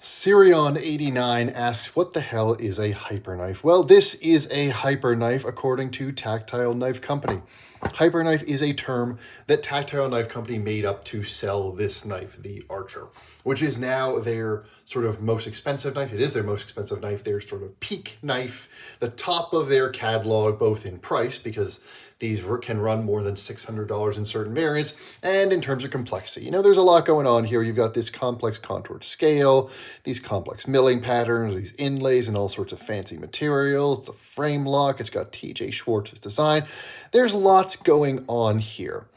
Sirion89 asks, what the hell is a hyperknife? Well, this is a hyperknife according to Tactile Knife Company. Hyperknife is a term that Tactile Knife Company made up to sell this knife, the Archer, which is now their sort of most expensive knife. It is their most expensive knife, their sort of peak knife, the top of their catalog, both in price, because these can run more than $600 in certain variants, and in terms of complexity. You know, there's a lot going on here. You've got this complex contoured scale, these complex milling patterns, these inlays, and all sorts of fancy materials. It's a frame lock. It's got TJ Schwartz's design. There's lots going on here.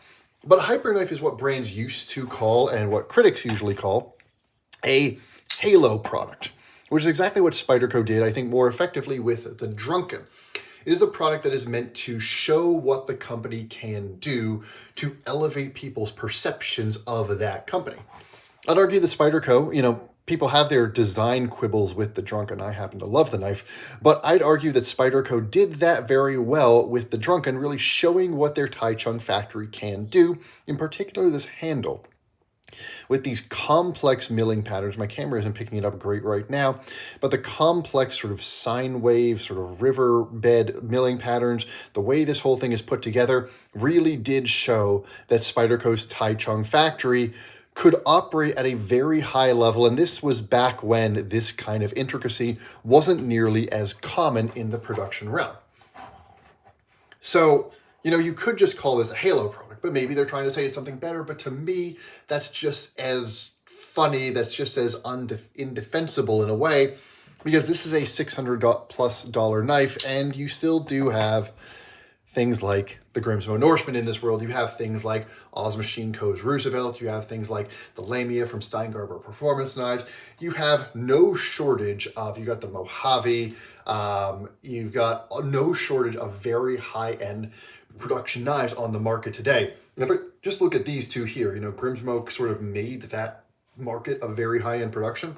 But a hyperknife is what brands used to call, and what critics usually call, a halo product, which is exactly what Spyderco did, I think, more effectively with the Drunken. It is a product that is meant to show what the company can do to elevate people's perceptions of that company. I'd argue that Spyderco, people have their design quibbles with the Drunken. I happen to love the knife, but I'd argue that Spyderco did that very well with the Drunken, really showing what their Taichung factory can do, in particular this handle. With these complex milling patterns, my camera isn't picking it up great right now, but the complex sort of sine wave, sort of riverbed milling patterns, the way this whole thing is put together really did show that Spyderco's Taichung factory could operate at a very high level, and this was back when this kind of intricacy wasn't nearly as common in the production realm. So, you could just call this a halo product, but maybe they're trying to say it's something better. But to me, that's just as funny, that's just as indefensible in a way, because this is a $600+ knife, and you still do have things like the Grimsmo Norseman in this world. You have things like Oz Machine Co.'s Roosevelt. You have things like the Lamia from Steingarber Performance Knives. You have no shortage of, you got the Mojave. You've got no shortage of very high-end production knives on the market today. And if I just look at these two here, Grimsmo sort of made that market of very high-end production.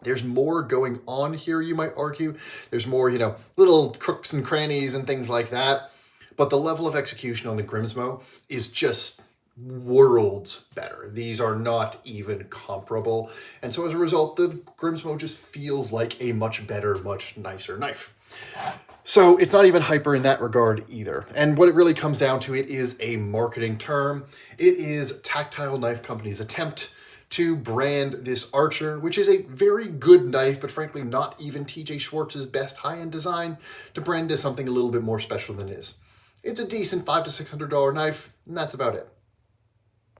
There's more going on here, you might argue. There's more, little crooks and crannies and things like that. But the level of execution on the Grimsmo is just worlds better. These are not even comparable. And so as a result, the Grimsmo just feels like a much better, much nicer knife. So it's not even hyper in that regard either. And what it really comes down to, it is a marketing term. It is Tactile Knife Company's attempt to brand this Archer, which is a very good knife, but frankly not even TJ Schwartz's best high-end design, to brand as something a little bit more special than it is. It's a decent $500 to $600 knife, and that's about it.